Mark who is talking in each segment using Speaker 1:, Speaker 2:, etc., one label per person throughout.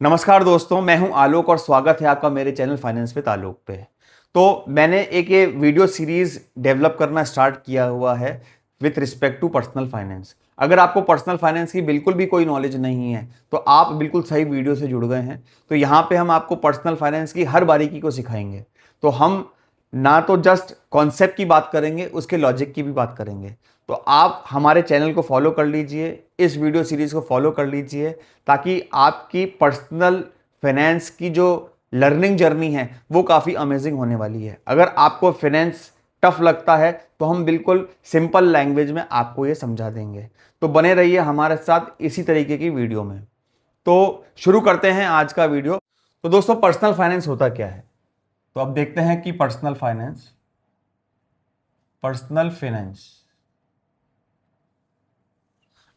Speaker 1: नमस्कार दोस्तों, मैं हूं आलोक और स्वागत है आपका मेरे चैनल फाइनेंस विद आलोक पे। तो मैंने एक ये वीडियो सीरीज डेवलप करना स्टार्ट किया हुआ है with respect to personal finance. अगर आपको पर्सनल फाइनेंस की बिल्कुल भी कोई नॉलेज नहीं है तो आप बिल्कुल सही वीडियो से जुड़ गए हैं। तो यहाँ पे हम आपको पर्सनल फाइनेंस की हर बारीकी को सिखाएंगे। तो हम ना तो जस्ट कॉन्सेप्ट की बात करेंगे, उसके लॉजिक की भी बात करेंगे। तो आप हमारे चैनल को फॉलो कर लीजिए, इस वीडियो सीरीज को फॉलो कर लीजिए, ताकि आपकी पर्सनल फाइनेंस की जो लर्निंग जर्नी है वो काफ़ी अमेजिंग होने वाली है। अगर आपको फाइनेंस टफ लगता है तो हम बिल्कुल सिंपल लैंग्वेज में आपको ये समझा देंगे। तो बने रहिए हमारे साथ इसी तरीके की वीडियो में। तो शुरू करते हैं आज का वीडियो। तो दोस्तों, पर्सनल फाइनेंस होता क्या है? तो अब देखते हैं कि पर्सनल फाइनेंस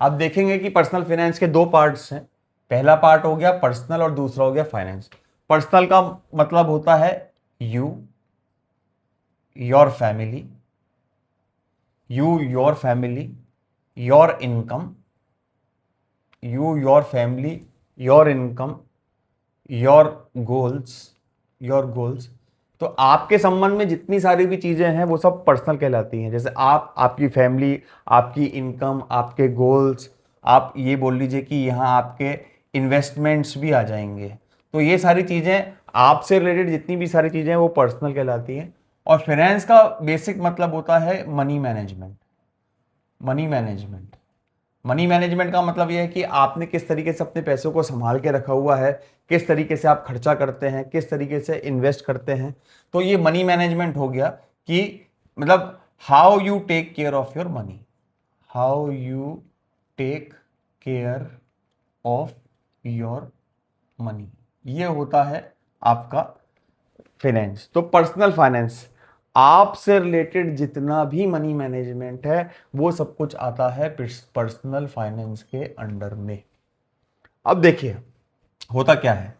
Speaker 1: आप देखेंगे कि पर्सनल फाइनेंस के दो पार्ट्स हैं। पहला पार्ट हो गया पर्सनल और दूसरा हो गया फाइनेंस। पर्सनल का मतलब होता है you, your family, your family, your income, your family, your income, your goals. तो आपके संबंध में जितनी सारी भी चीजें हैं वो सब पर्सनल कहलाती हैं। जैसे आप, आपकी फैमिली, आपकी इनकम, आपके गोल्स, आप ये बोल लीजिए कि यहाँ आपके इन्वेस्टमेंट्स भी आ जाएंगे। तो ये सारी चीजें, आपसे रिलेटेड जितनी भी सारी चीजें हैं वो पर्सनल कहलाती हैं। और फाइनेंस का बेसिक मतलब होता है money management. Money management money management का मतलब यह है कि आपने किस तरीके से अपने पैसों को संभाल के रखा हुआ है, किस तरीके से आप खर्चा करते हैं, किस तरीके से इन्वेस्ट करते हैं। तो ये मनी मैनेजमेंट हो गया कि मतलब how you take care of your money, how you take care of your money, ये होता है आपका फाइनेंस। तो पर्सनल फाइनेंस, आपसे रिलेटेड जितना भी मनी मैनेजमेंट है वो सब कुछ आता है पर्सनल फाइनेंस के अंडर में। अब देखिए होता क्या है।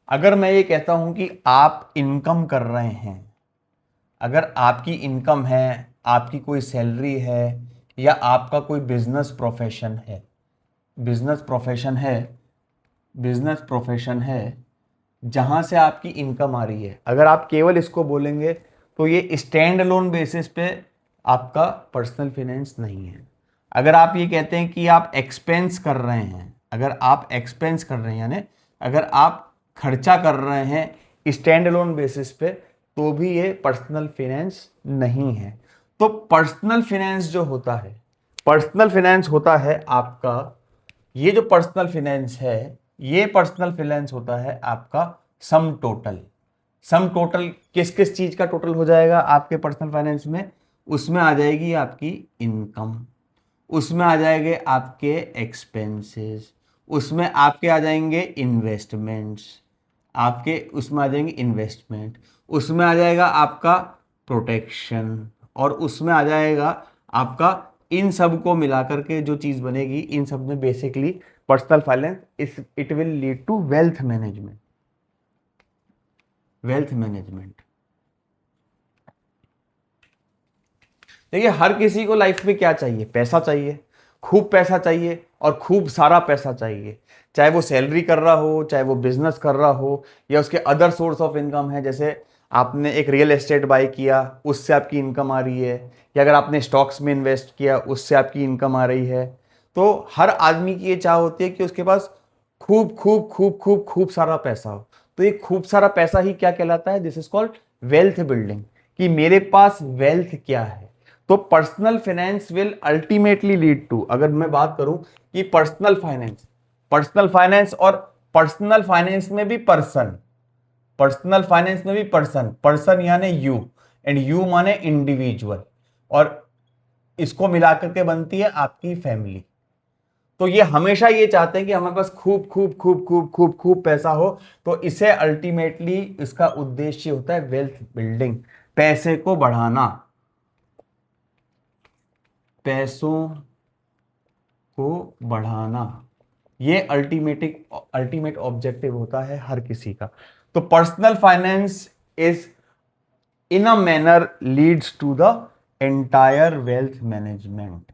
Speaker 1: अगर मैं ये कहता हूं कि आप इनकम कर रहे हैं, अगर आपकी इनकम है, आपकी कोई सैलरी है, या आपका कोई बिजनेस प्रोफेशन है, बिजनेस प्रोफेशन है जहां से आपकी इनकम आ रही है, अगर आप केवल इसको बोलेंगे तो ये स्टैंड अलोन बेसिस पे आपका पर्सनल फाइनेंस नहीं है। अगर आप ये कहते हैं कि आप एक्सपेंस कर रहे हैं, अगर आप एक्सपेंस कर रहे हैं यानी अगर आप खर्चा कर रहे हैं स्टैंड अलोन बेसिस पे, तो भी ये पर्सनल फाइनेंस नहीं है। तो पर्सनल फाइनेंस होता है आपका, ये जो पर्सनल फाइनेंस है, ये पर्सनल फाइनेंस होता है आपका सम टोटल किस किस चीज का टोटल हो जाएगा आपके पर्सनल फाइनेंस में? उसमें आ जाएगी आपकी इनकम, उसमें आ जाएंगे आपके एक्सपेंसेस, उसमें आपके आ जाएंगे इन्वेस्टमेंट्स, आपके उसमें आ जाएंगे इन्वेस्टमेंट, उसमें आ जाएगा आपका प्रोटेक्शन, और उसमें आ जाएगा आपका, इन सब को मिलाकर के जो चीज बनेगी, इन सब में basically personal finance it will lead to wealth management. देखिए, हर किसी को लाइफ में क्या चाहिए? पैसा चाहिए, खूब पैसा चाहिए और खूब सारा पैसा चाहिए। चाहे वो सैलरी कर रहा हो, चाहे वो बिजनेस कर रहा हो, या उसके अदर सोर्स ऑफ इनकम है, जैसे आपने एक रियल एस्टेट बाय किया, उससे आपकी इनकम आ रही है, या अगर आपने स्टॉक्स में इन्वेस्ट किया, उससे आपकी इनकम आ रही है। तो हर आदमी की ये चाह होती है कि उसके पास खूब खूब खूब खूब खूब सारा पैसा हो। तो ये खूब सारा पैसा ही क्या कहलाता है? This is called wealth building, कि मेरे पास वेल्थ क्या है। तो personal finance will ultimately lead to, अगर मैं बात करूं कि पर्सनल फाइनेंस और पर्सनल फाइनेंस में भी पर्सन यानी यू, एंड यू माने इंडिविजुअल, और इसको मिलाकर के बनती है आपकी फैमिली। तो ये हमेशा ये चाहते हैं कि हमारे पास खूब खूब खूब खूब खूब खूब पैसा हो। तो इसे अल्टीमेटली इसका उद्देश्य होता है वेल्थ बिल्डिंग, पैसे को बढ़ाना, पैसों को बढ़ाना। ये अल्टीमेट ऑब्जेक्टिव होता है हर किसी का। तो personal finance is in a manner leads to the entire wealth management.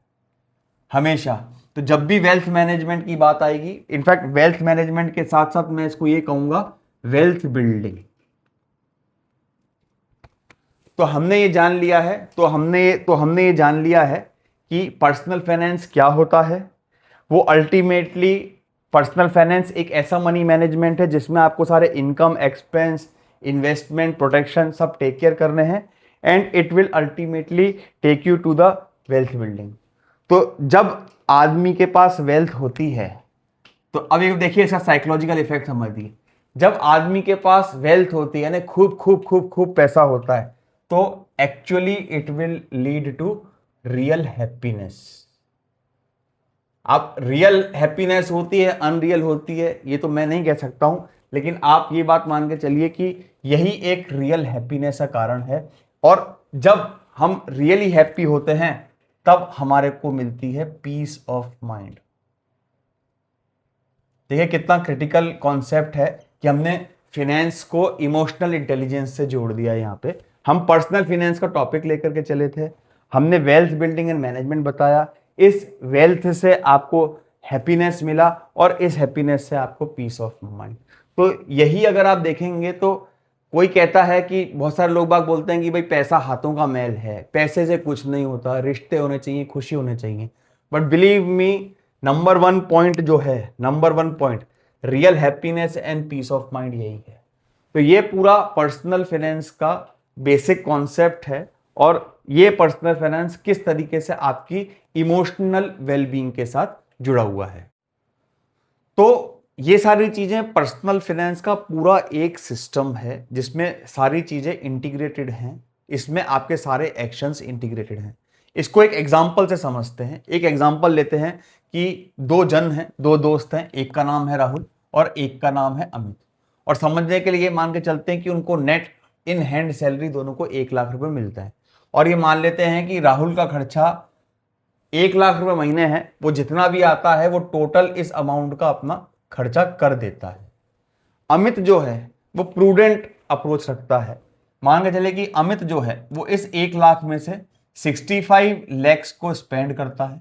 Speaker 1: हमेशा। तो जब भी वेल्थ मैनेजमेंट की बात आएगी, इनफैक्ट वेल्थ मैनेजमेंट के साथ साथ मैं इसको ये कहूंगा वेल्थ बिल्डिंग। तो हमने ये जान लिया है ये जान लिया है कि पर्सनल फाइनेंस क्या होता है। वो अल्टीमेटली पर्सनल फाइनेंस एक ऐसा मनी मैनेजमेंट है जिसमें आपको सारे इनकम, एक्सपेंस, इन्वेस्टमेंट, प्रोटेक्शन सब टेक केयर करने हैं, and it will ultimately take you to the wealth building. तो जब आदमी के पास वेल्थ होती है, तो अब ये देखिए इसका साइकोलॉजिकल इफेक्ट समझिए। जब आदमी के पास वेल्थ होती है, यानी खूब खूब खूब खूब पैसा होता है, तो actually it will lead to real happiness. आप रियल हैप्पीनेस होती है, अनरियल होती है, ये तो मैं नहीं कह सकता हूं, लेकिन आप ये बात मान के चलिए कि यही एक रियल हैप्पीनेस का कारण है। और जब हम रियली हैप्पी होते हैं तब हमारे को मिलती है पीस ऑफ माइंड। देखिए कितना क्रिटिकल कॉन्सेप्ट है कि हमने फिनेंस को इमोशनल इंटेलिजेंस से जोड़ दिया। यहाँ पे हम पर्सनल फिनेंस का टॉपिक लेकर के चले थे, हमने वेल्थ बिल्डिंग एंड मैनेजमेंट बताया, इस वेल्थ से आपको हैप्पीनेस मिला और इस हैप्पीनेस से आपको पीस ऑफ माइंड। तो यही अगर आप देखेंगे तो कोई कहता है कि बहुत सारे लोग बाग बोलते हैं कि भाई पैसा हाथों का मैल है, पैसे से कुछ नहीं होता, रिश्ते होने चाहिए, खुशी होने चाहिए। But believe me, number one point जो है, number one point real happiness and peace of mind यही है। तो ये पूरा पर्सनल फाइनेंस का बेसिक कॉन्सेप्ट है, और ये पर्सनल फाइनेंस किस तरीके से आपकी इमोशनल वेलबींग के साथ जुड़ा हुआ है। तो ये सारी चीजें पर्सनल फाइनेंस का पूरा एक सिस्टम है जिसमें सारी चीजें इंटीग्रेटेड हैं, इसमें आपके सारे एक्शंस इंटीग्रेटेड हैं। इसको एक एग्जांपल से समझते हैं। एक एग्जांपल लेते हैं कि दो जन हैं, दो दोस्त हैं, एक का नाम है राहुल और एक का नाम है अमित, और समझने के लिए मान के चलते हैं कि उनको नेट इन हैंड सैलरी दोनों को 1 लाख रुपए मिलता है, और ये मान लेते हैं कि राहुल का खर्चा 1 लाख रुपए महीने है, वो जितना भी आता है वो टोटल इस अमाउंट का अपना खर्चा कर देता है। अमित जो है वो प्रूडेंट अप्रोच रखता है। मान के चले कि अमित जो है वो इस 1 लाख में से 65 लैक्स को स्पेंड करता है,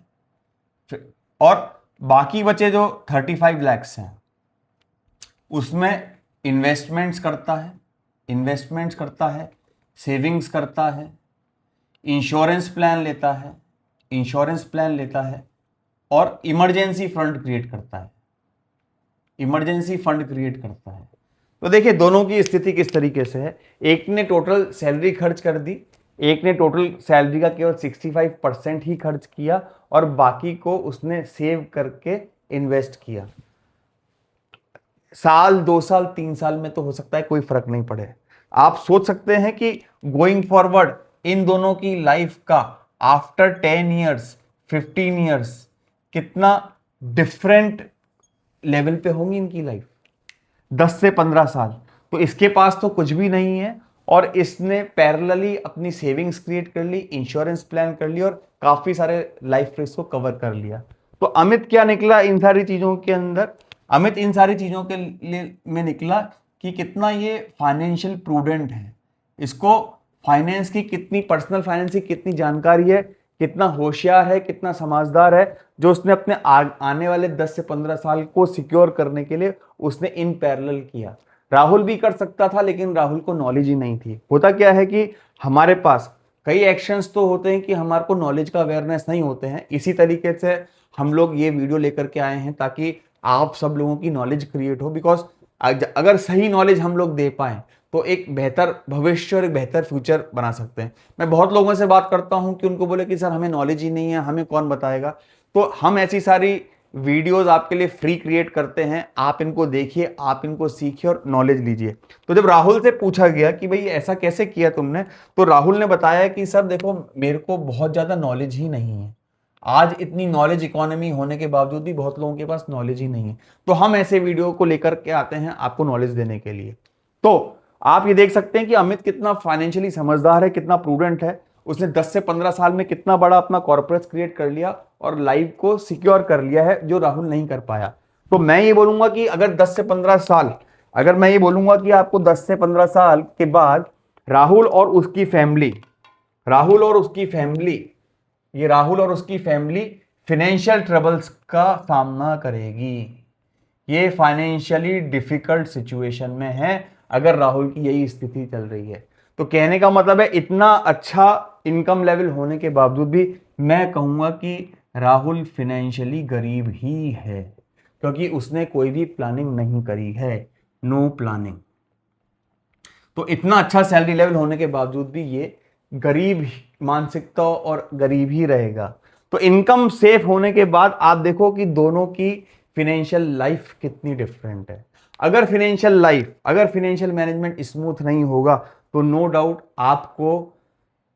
Speaker 1: और बाकी बचे जो 35 लैक्स हैं उसमें इन्वेस्टमेंट्स करता है, सेविंग्स करता है, इंश्योरेंस प्लान लेता है, और इमरजेंसी फंड क्रिएट करता है। तो देखिए दोनों की स्थिति किस तरीके से है। एक ने टोटल सैलरी खर्च कर दी, एक ने टोटल सैलरी का केवल 65% ही खर्च किया, और बाकी को उसने सेव करके इन्वेस्ट किया। साल, 2 साल, 3 साल में तो हो सकता है कोई फर्क नहीं पड़े। आप सोच सकते हैं कि गोइंग फॉरवर्ड इन दोनों की लाइफ का आफ्टर 10 ईयर्स, 15 ईयर्स कितना डिफरेंट लेवल पे होंगी इनकी लाइफ। 10 से 15 साल। तो इसके पास तो कुछ भी नहीं है, और इसने पैरेलली अपनी सेविंग्स क्रिएट कर ली, इंश्योरेंस प्लान कर ली, और काफी सारे लाइफ रिस्क को कवर कर लिया। तो अमित क्या निकला इन सारी चीजों के अंदर? अमित इन सारी चीजों के लिए में निकला कि कितना ये फाइनेंशियल प्रूडेंट है, इसको फाइनेंस की कितनी, पर्सनल फाइनेंस की कितनी जानकारी है, कितना होशियार है, कितना समझदार है, जो उसने अपने आने वाले 10 से 15 साल को सिक्योर करने के लिए उसने इन पैरेलल किया। राहुल भी कर सकता था, लेकिन राहुल को नॉलेज ही नहीं थी। होता क्या है कि हमारे पास कई एक्शंस तो होते हैं कि हमारे को नॉलेज का अवेयरनेस नहीं होते हैं। इसी तरीके से हम लोग ये वीडियो लेकर के आए हैं ताकि आप सब लोगों की नॉलेज क्रिएट हो। बिकॉज अगर सही नॉलेज हम लोग दे पाए तो एक बेहतर भविष्य और एक बेहतर फ्यूचर बना सकते हैं। मैं बहुत लोगों से बात करता हूं कि उनको बोले कि सर हमें नॉलेज ही नहीं है, हमें कौन बताएगा। तो हम ऐसी सारी वीडियोस आपके लिए फ्री क्रिएट करते हैं, आप इनको देखिए, आप इनको सीखिए और नॉलेज लीजिए। तो जब राहुल से पूछा गया कि भाई ऐसा कैसे किया तुमने, तो राहुल ने बताया कि सर देखो मेरे को बहुत ज्यादा नॉलेज ही नहीं है। आज इतनी नॉलेज इकोनॉमी होने के बावजूद भी बहुत लोगों के पास नॉलेज ही नहीं है। तो हम ऐसे वीडियो को लेकर के आते हैं आपको नॉलेज देने के लिए। तो आप ये देख सकते हैं कि अमित कितना फाइनेंशियली समझदार है, कितना प्रूडेंट है। उसने 10 से 15 साल में कितना बड़ा अपना कॉर्पोरेट क्रिएट कर लिया और लाइफ को सिक्योर कर लिया है, जो राहुल नहीं कर पाया। तो मैं ये बोलूंगा कि अगर 10 से 15 साल, अगर मैं ये बोलूंगा कि आपको 10 से 15 साल के बाद राहुल और उसकी फैमिली फिनेंशियल ट्रबल्स का सामना करेगी। ये फाइनेंशियली डिफिकल्ट सिचुएशन में है अगर राहुल की यही स्थिति चल रही है। तो कहने का मतलब है इतना अच्छा इनकम लेवल होने के बावजूद भी मैं कहूंगा कि राहुल फिनेंशियली गरीब ही है, क्योंकि उसने कोई भी प्लानिंग नहीं करी है, नो प्लानिंग। तो इतना अच्छा सैलरी लेवल होने के बावजूद भी ये गरीब मानसिकता और गरीब ही रहेगा। तो इनकम सेफ होने के बाद आप देखो कि दोनों की फिनेंशियल लाइफ कितनी डिफरेंट है। अगर फिनेंशियल मैनेजमेंट स्मूथ नहीं होगा तो नो डाउट आपको,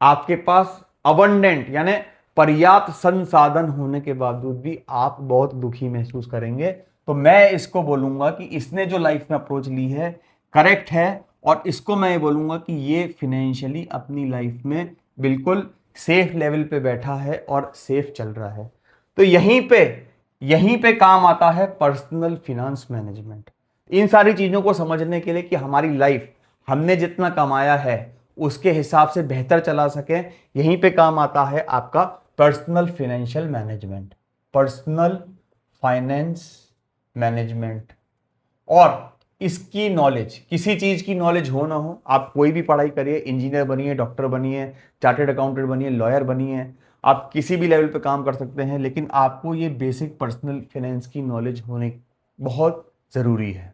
Speaker 1: आपके पास अबंडेंट यानी पर्याप्त संसाधन होने के बावजूद भी आप बहुत दुखी महसूस करेंगे। तो मैं इसको बोलूंगा कि इसने जो लाइफ में अप्रोच ली है करेक्ट है, और इसको मैं ये बोलूंगा कि ये फिनेंशियली अपनी लाइफ में बिल्कुल सेफ लेवल पे बैठा है और सेफ चल रहा है। तो यहीं पे काम आता है पर्सनल फिनांस मैनेजमेंट। इन सारी चीजों को समझने के लिए कि हमारी लाइफ हमने जितना कमाया है उसके हिसाब से बेहतर चला सके, यहीं पे काम आता है आपका personal financial management, personal finance management. और इसकी नॉलेज, किसी चीज की नॉलेज हो ना हो, आप कोई भी पढ़ाई करिए, इंजीनियर बनिए, डॉक्टर बनिए, चार्टेड अकाउंटेंट बनिए, लॉयर बनिए, आप किसी भी लेवल पे काम कर सकते हैं, लेकिन आपको ये बेसिक पर्सनल फाइनेंस की नॉलेज होने बहुत जरूरी है।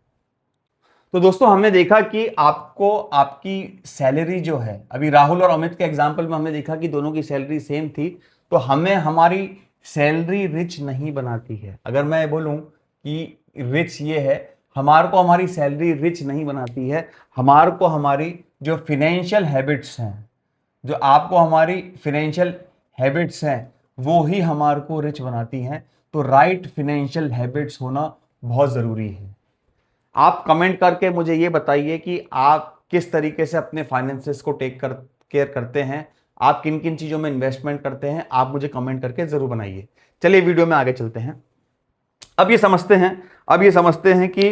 Speaker 1: तो दोस्तों हमने देखा कि आपको आपकी सैलरी जो है, अभी राहुल और अमित के एग्जाम्पल में हमने देखा कि दोनों की सैलरी सेम थी, तो हमें हमारी सैलरी रिच नहीं बनाती है। अगर मैं बोलूं कि रिच ये है, हमारे को हमारी सैलरी रिच नहीं बनाती है, हमारे को हमारी जो फिनेंशियल हैबिट्स हैं, जो आपको हमारी फिनेंशियल हैबिट्स हैं वो ही हमारे को रिच बनाती हैं। तो राइट फिनेंशियल हैबिट्स होना बहुत ज़रूरी है। आप कमेंट करके मुझे ये बताइए कि आप किस तरीके से अपने फाइनेंसेस को केयर करते हैं, आप किन किन चीज़ों में इन्वेस्टमेंट करते हैं, आप मुझे कमेंट करके ज़रूर बनाइए। चलिए वीडियो में आगे चलते हैं। अब ये समझते हैं कि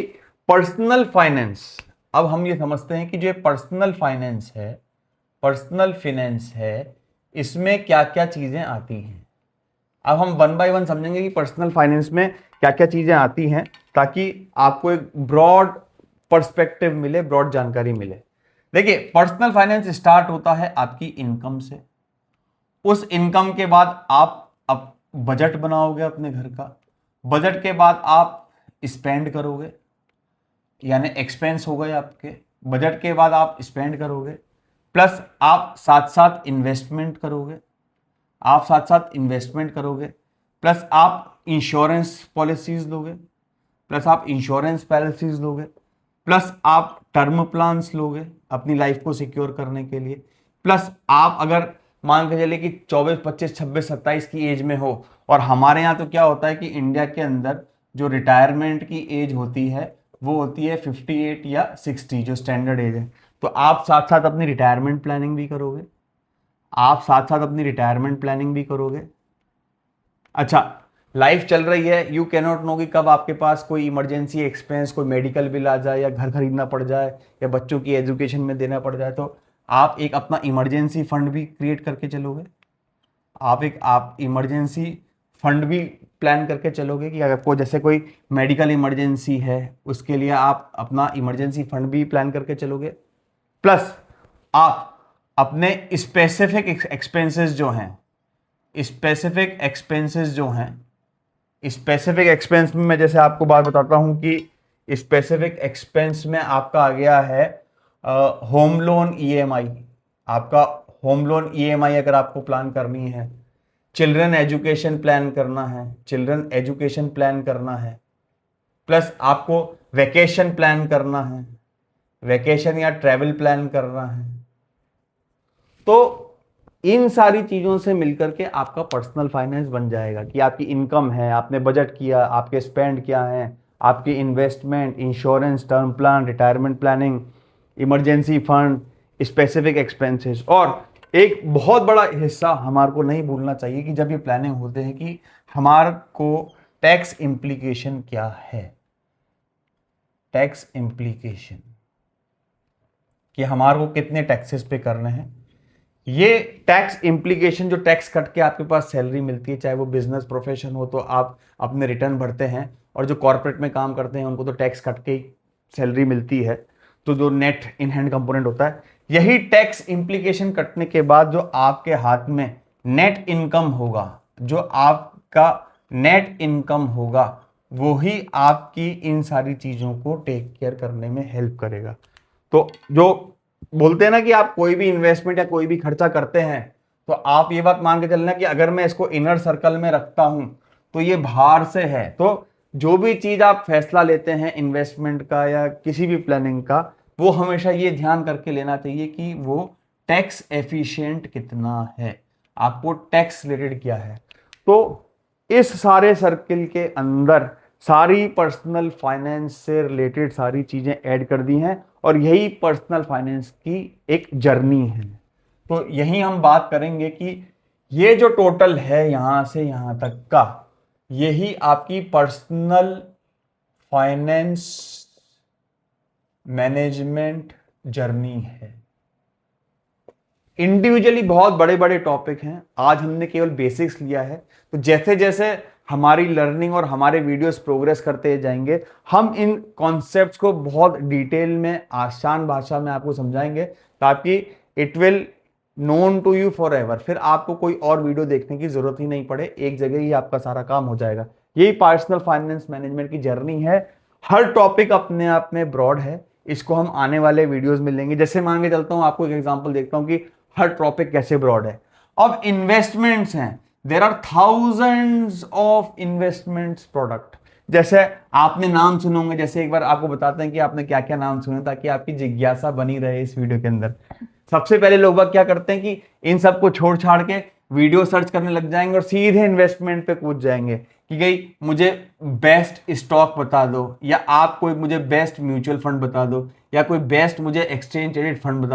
Speaker 1: पर्सनल फाइनेंस, अब हम ये समझते हैं कि जो पर्सनल फाइनेंस है इसमें क्या क्या चीज़ें आती हैं। अब हम वन बाय वन समझेंगे कि पर्सनल फाइनेंस में क्या क्या चीजें आती हैं, ताकि आपको एक ब्रॉड पर्सपेक्टिव मिले, ब्रॉड जानकारी मिले। देखिए, पर्सनल फाइनेंस स्टार्ट होता है आपकी इनकम से। उस इनकम के बाद आप बजट बनाओगे अपने घर का, बजट के बाद आप स्पेंड करोगे, यानी एक्सपेंस हो गए आपके, बजट के बाद आप स्पेंड करोगे, प्लस आप साथ साथ इन्वेस्टमेंट करोगे, प्लस आप इंश्योरेंस पॉलिसीज लोगे, प्लस आप टर्म प्लान्स लोगे अपनी लाइफ को सिक्योर करने के लिए, प्लस आप अगर मान के चले कि 24, 25, 26, 27 की एज में हो, और हमारे यहाँ तो क्या होता है कि इंडिया के अंदर जो रिटायरमेंट की एज होती है वो होती है 58 या 60, जो स्टैंडर्ड एज है। तो आप साथ साथ अपनी रिटायरमेंट प्लानिंग भी करोगे। अच्छा, लाइफ चल रही है, यू कैनॉट नो कि कब आपके पास कोई इमरजेंसी एक्सपेंस, कोई मेडिकल बिल आ जाए, या घर खरीदना पड़ जाए, या बच्चों की एजुकेशन में देना पड़ जाए, तो आप एक अपना इमरजेंसी फंड भी क्रिएट करके चलोगे। आप इमरजेंसी फंड भी प्लान करके चलोगे कि अगर कोई, जैसे कोई मेडिकल इमरजेंसी है, उसके लिए आप अपना इमरजेंसी फंड भी प्लान करके चलोगे। प्लस आप अपने स्पेसिफिक एक्सपेंसेस में मैं जैसे आपको बात बताता हूं कि स्पेसिफिक एक्सपेंस में आपका आ गया है होम लोन ईएमआई। आपका होम लोन ईएमआई अगर आपको प्लान करनी है, चिल्ड्रन एजुकेशन प्लान करना है, प्लस आपको वेकेशन प्लान करना है, वेकेशन या ट्रैवल प्लान करना है। तो इन सारी चीजों से मिलकर के आपका पर्सनल फाइनेंस बन जाएगा कि आपकी इनकम है, आपने बजट किया, आपके स्पेंड क्या है, आपकी investment, insurance, term plan, retirement planning, emergency fund, specific expenses. और एक बहुत बड़ा हिस्सा हमारे को नहीं भूलना चाहिए कि जब ये प्लानिंग होते हैं कि हमारे को टैक्स इम्प्लीकेशन क्या है, टैक्स इम्प्लीकेशन कि हमारे को कितने टैक्सेस पे करने हैं, ये टैक्स इम्प्लीकेशन, जो टैक्स कट के आपके पास सैलरी मिलती है, चाहे वो बिजनेस प्रोफेशन हो तो आप अपने रिटर्न भरते हैं, और जो कॉर्पोरेट में काम करते हैं उनको तो टैक्स कट के ही सैलरी मिलती है, तो जो नेट इन हैंड कंपोनेंट होता है, यही टैक्स इम्प्लीकेशन कटने के बाद जो आपके हाथ में नेट इनकम होगा, जो आपका नेट इनकम होगा, वो ही आपकी इन सारी चीजों को टेक केयर करने में हेल्प करेगा। तो जो बोलते हैं ना कि आप कोई भी इन्वेस्टमेंट या कोई भी खर्चा करते हैं, तो आप ये बात मान के चलना कि अगर मैं इसको इनर सर्कल में रखता हूं तो ये बाहर से है। तो जो भी चीज आप फैसला लेते हैं इन्वेस्टमेंट का या किसी भी प्लानिंग का, वो हमेशा ये ध्यान करके लेना चाहिए कि वो टैक्स एफिशिएंट कितना है, आपको टैक्स रिलेटेड क्या है। तो इस सारे सर्किल के अंदर सारी पर्सनल फाइनेंस से रिलेटेड सारी चीजें ऐड कर दी हैं, और यही पर्सनल फाइनेंस की एक जर्नी है। तो यही हम बात करेंगे कि ये जो टोटल है यहां से यहां तक का, यही आपकी पर्सनल फाइनेंस मैनेजमेंट जर्नी है। इंडिविजुअली बहुत बड़े बड़े टॉपिक हैं, आज हमने केवल बेसिक्स लिया है। तो जैसे जैसे हमारी लर्निंग और हमारे वीडियोस प्रोग्रेस करते जाएंगे, हम इन कॉन्सेप्ट्स को बहुत डिटेल में आसान भाषा में आपको समझाएंगे, ताकि it will known to you forever. फिर आपको कोई और वीडियो देखने की जरूरत ही नहीं पड़े, एक जगह ही आपका सारा काम हो जाएगा। यही पर्सनल फाइनेंस मैनेजमेंट की जर्नी है। हर टॉपिक अपने आप में ब्रॉड है, इसको हम आने वाले वीडियोस में लेंगे। जैसे मान के चलता हूं, आपको एक एग्जांपल देखता हूं कि हर टॉपिक कैसे ब्रॉड है। अब इन्वेस्टमेंट्स हैं, there are thousands of investments product. जैसे आपने नाम सुने होंगे, जैसे एक बार आपको बताते हैं कि आपने क्या क्या नाम सुने, ताकि आपकी जिज्ञासा बनी रहे इस वीडियो के अंदर। सबसे पहले लोग बाग क्या करते हैं कि इन सबको छोड़ छाड़ के वीडियो सर्च करने लग जाएंगे और सीधे इन्वेस्टमेंट पे कूद जाएंगे कि गई मुझे बेस्ट स्टॉक बता दो, या आप कोई मुझे बेस्ट म्यूचुअल फंड बता दो, या कोई बेस्ट मुझे एक्सचेंज ट्रेडेड फंड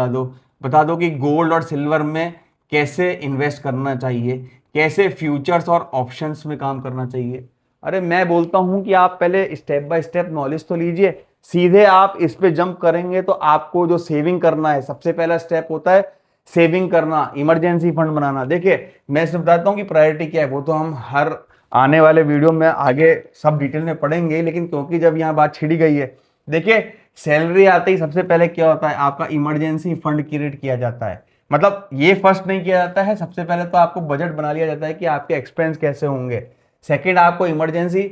Speaker 1: बता दो कि गोल्ड और सिल्वर में कैसे इन्वेस्ट करना चाहिए, कैसे फ्यूचर्स और ऑप्शंस में काम करना चाहिए। अरे मैं बोलता हूं कि आप पहले स्टेप बाय स्टेप नॉलेज तो लीजिए, सीधे आप इस पे जंप करेंगे तो आपको जो सेविंग करना है, सबसे पहला स्टेप होता है सेविंग करना, इमरजेंसी फंड बनाना। देखिए मैं इसमें बताता हूं कि प्रायोरिटी क्या है, वो तो हम हर आने वाले वीडियो में आगे सब डिटेल में पढ़ेंगे, लेकिन क्योंकि जब यहाँ बात छिड़ी गई है, देखिए सैलरी आते ही सबसे पहले क्या होता है, आपका इमरजेंसी फंड क्रिएट किया जाता है। मतलब ये फर्स्ट नहीं किया जाता है, सबसे पहले तो आपको बजट बना लिया जाता है कि आपके एक्सपेंस कैसे होंगे। सेकंड, आपको इमरजेंसी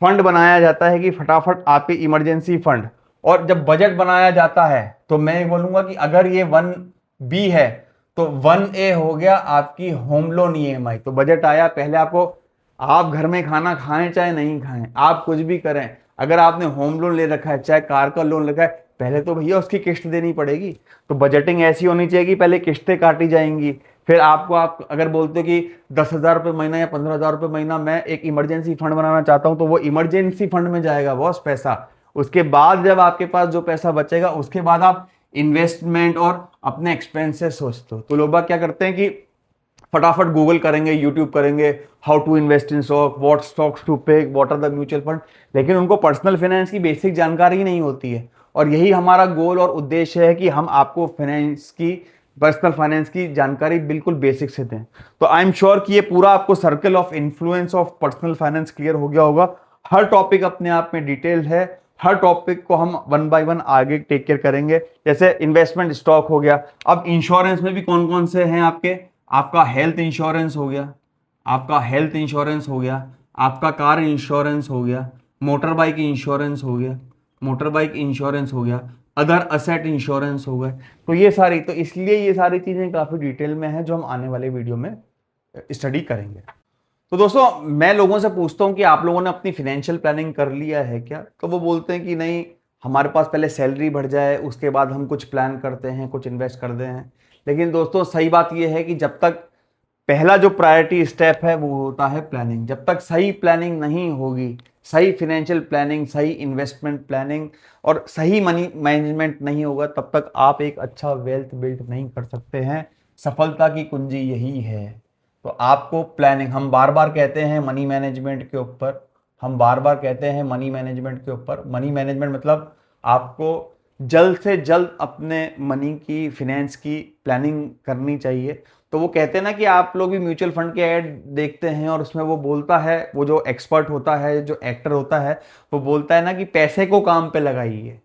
Speaker 1: फंड बनाया जाता है कि फटाफट आपके इमरजेंसी फंड। और जब बजट बनाया जाता है तो मैं बोलूंगा कि अगर ये 1B है तो 1A हो गया आपकी होम लोन EMI। तो बजट आया, पहले आपको, आप घर में खाना खाएं चाहे नहीं खाएं, आप कुछ भी करें, अगर आपने होम लोन ले रखा है, चाहे कार का लोन रखा है, पहले तो भैया उसकी किस्त देनी पड़ेगी। तो बजटिंग ऐसी होनी चाहिए कि पहले किस्तें काटी जाएंगी, फिर आपको, आप अगर बोलते हो कि 10,000 रुपये महीना या 15,000 रुपये महीना मैं एक इमरजेंसी फंड बनाना चाहता हूं, तो वो इमरजेंसी फंड में जाएगा बॉस पैसा। उसके बाद जब आपके पास जो पैसा बचेगा, उसके बाद आप इन्वेस्टमेंट और अपने एक्सपेंसेस सोचते हो। तो लोग बाग क्या करते हैं कि फटाफट गूगल करेंगे, यूट्यूब करेंगे, how to invest in stock, what stocks to pick, what are the mutual fund, लेकिन उनको पर्सनल फाइनेंस की बेसिक जानकारी नहीं होती है। और यही हमारा गोल और उद्देश्य है कि हम आपको फाइनेंस की, पर्सनल फाइनेंस की जानकारी बिल्कुल बेसिक से दें। तो आई एम श्योर कि ये पूरा आपको circle of influence of personal finance clear हो गया होगा। हर टॉपिक अपने आप में डिटेल्ड है, हर टॉपिक को हम 1 बाय 1 आगे टेक केयर करेंगे। जैसे इन्वेस्टमेंट स्टॉक हो गया, अब इंश्योरेंस में भी कौन कौन से हैं आपके, आपका हेल्थ इंश्योरेंस हो गया, आपका हेल्थ इंश्योरेंस हो गया, आपका कार इंश्योरेंस हो गया, मोटर बाइक इंश्योरेंस हो गया, मोटर बाइक इंश्योरेंस हो गया, अदर असेट इंश्योरेंस हो गए। तो ये सारी, तो इसलिए ये सारी चीजें काफी डिटेल में हैं जो हम आने वाले वीडियो में स्टडी करेंगे। तो दोस्तों मैं लोगों से पूछता हूं कि आप लोगों ने अपनी फाइनेंशियल प्लानिंग कर लिया है क्या, तो वो बोलते हैं कि नहीं, हमारे पास पहले सैलरी बढ़ जाए उसके बाद हम कुछ प्लान करते हैं, कुछ इन्वेस्ट करते हैं। लेकिन दोस्तों सही बात यह है कि जब तक पहला जो प्रायोरिटी स्टेप है वो होता है प्लानिंग, जब तक सही प्लानिंग नहीं होगी, सही फाइनेंशियल प्लानिंग, सही इन्वेस्टमेंट प्लानिंग और सही मनी मैनेजमेंट नहीं होगा, तब तक आप एक अच्छा वेल्थ बिल्ड नहीं कर सकते हैं। सफलता की कुंजी यही है। तो आपको प्लानिंग, हम बार बार कहते हैं मनी मैनेजमेंट के ऊपर, हम बार बार कहते हैं मनी मैनेजमेंट के ऊपर। मनी मैनेजमेंट मतलब आपको जल्द से जल्द अपने मनी की, फिनेंस की प्लानिंग करनी चाहिए। तो वो कहते हैं ना कि आप लोग भी म्यूचुअल फंड के ऐड देखते हैं और उसमें वो बोलता है, वो जो एक्सपर्ट होता है, जो एक्टर होता है, वो बोलता है ना कि पैसे को काम पे लगाइए,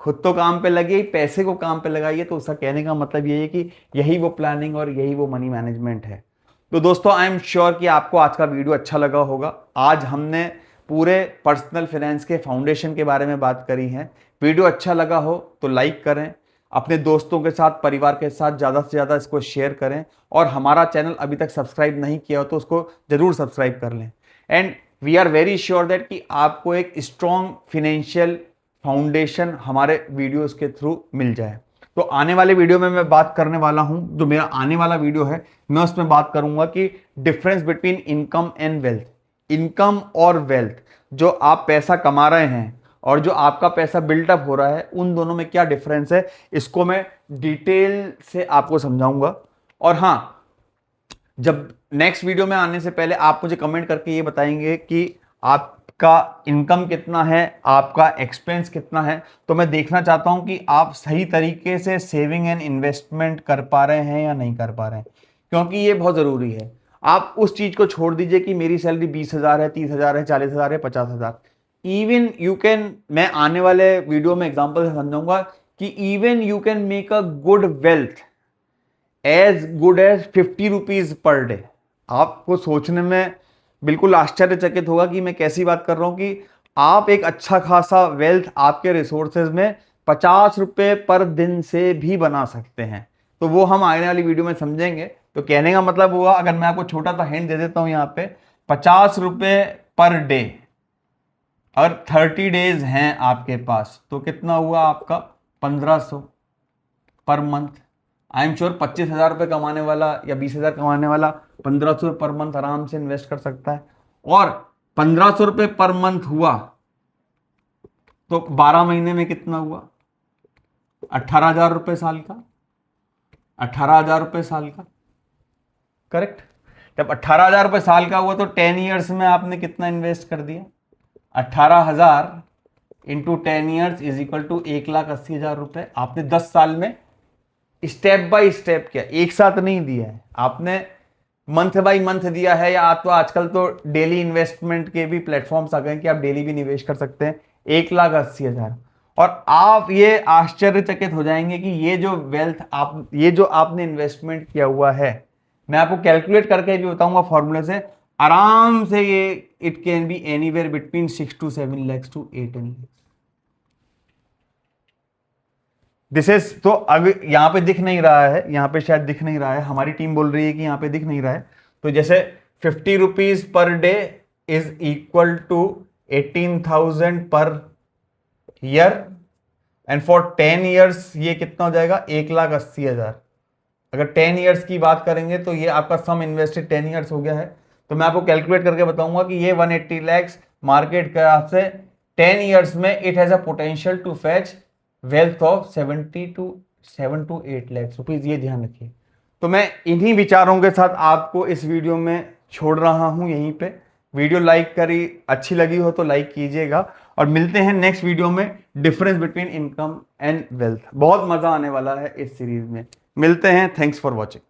Speaker 1: खुद तो काम पे लगे, पैसे को काम पे लगाइए। तो उसका कहने का मतलब ये है कि यही वो प्लानिंग और यही वो मनी मैनेजमेंट है। तो दोस्तों, आई एम श्योर कि आपको आज का वीडियो अच्छा लगा होगा। आज हमने पूरे पर्सनल फाइनेंस के फाउंडेशन के बारे में बात करी है। वीडियो अच्छा लगा हो तो लाइक करें, अपने दोस्तों के साथ, परिवार के साथ ज़्यादा से ज़्यादा इसको शेयर करें, और हमारा चैनल अभी तक सब्सक्राइब नहीं किया हो तो उसको ज़रूर सब्सक्राइब कर लें। And we are very sure that कि आपको एक स्ट्रॉन्ग फिनेंशियल फाउंडेशन हमारे वीडियोस के थ्रू मिल जाए। तो आने वाले वीडियो में मैं बात करने वाला हूं, जो मेरा आने वाला वीडियो है मैं उसमें बात करूंगा कि difference between income and wealth. Income और वेल्थ, जो आप पैसा कमा रहे हैं और जो आपका पैसा बिल्टअप हो रहा है, उन दोनों में क्या डिफरेंस है, इसको मैं डिटेल से आपको समझाऊंगा। और हाँ, जब नेक्स्ट वीडियो में आने से पहले आप मुझे कमेंट करके ये बताएंगे कि आपका इनकम कितना है, आपका एक्सपेंस कितना है, तो मैं देखना चाहता हूं कि आप सही तरीके से सेविंग एंड इन्वेस्टमेंट कर पा रहे हैं या नहीं कर पा रहे हैं, क्योंकि ये बहुत ज़रूरी है। आप उस चीज़ को छोड़ दीजिए कि मेरी सैलरी 20,000 है, 30,000 है, 40,000 है, 50,000। इवन यू कैन, मैं आने वाले वीडियो में एग्जाम्पल से समझाऊंगा कि even you can make a good wealth as good as 50 rupees per day. आपको सोचने में बिल्कुल आश्चर्यचकित होगा कि मैं कैसी बात कर रहा हूं कि आप एक अच्छा खासा वेल्थ आपके रिसोर्सेज में 50 रुपए पर दिन से भी बना सकते हैं। तो वो हम आने वाली वीडियो में समझेंगे। तो कहने का मतलब हुआ, अगर मैं आपको छोटा सा हिंट दे देता हूं यहाँ पे, 50 रुपए पर डे और 30 डेज हैं आपके पास, तो कितना हुआ आपका 1500 per month. I am sure 25,000 रुपये कमाने वाला या 20,000 कमाने वाला 1500 पर मंथ आराम से इन्वेस्ट कर सकता है। और 1500 रुपये पर मंथ हुआ तो 12 महीने में कितना हुआ, 18,000 रुपये साल का, 18,000 रुपये साल का, करेक्ट। जब 18,000 रुपये साल का हुआ तो 10 ईयर्स में आपने कितना इन्वेस्ट कर दिया, 18,000 into 10 years is equal to 1,80,000 रुपये आपने 10 साल में स्टेप बाय स्टेप किया, एक साथ नहीं दिया है आपने, मंथ बाय मंथ दिया है। या आप तो आजकल तो डेली इन्वेस्टमेंट के भी प्लेटफॉर्म्स आ गए कि आप डेली भी निवेश कर सकते हैं, 1,80,000। और आप ये आश्चर्यचकित हो जाएंगे कि ये जो वेल्थ आप, ये जो आपने इन्वेस्टमेंट किया हुआ है, मैं आपको कैलकुलेट करके भी बताऊंगा फॉर्मूले से, आराम से ये it can be anywhere between 6 to 7 lakhs to 8 lakhs। This is, तो अगर यहां पे दिख नहीं रहा है, यहां पे शायद दिख नहीं रहा है, हमारी टीम बोल रही है कि यहां पे दिख नहीं रहा है। तो जैसे 50 rupees per day is equal to 18,000 per year, and for 10 years ये कितना हो जाएगा, 1,80,000। अगर 10 ईयर्स की बात करेंगे तो ये आपका सम इन्वेस्टेड 10 ईयर्स हो गया है। तो मैं आपको कैलकुलेट करके बताऊंगा कि ये 180 lakhs मार्केट के हिसाब से 10 ईयर्स में it has a potential to fetch wealth of 7 to 8 lakhs rupees, ये ध्यान रखिए। तो मैं इन्हीं विचारों के साथ आपको इस वीडियो में छोड़ रहा हूं यहीं पे। वीडियो लाइक करी, अच्छी लगी हो तो लाइक कीजिएगा, और मिलते हैं नेक्स्ट वीडियो में difference between income and wealth. बहुत मजा आने वाला है इस सीरीज में। मिलते हैं, थैंक्स फॉर वॉचिंग।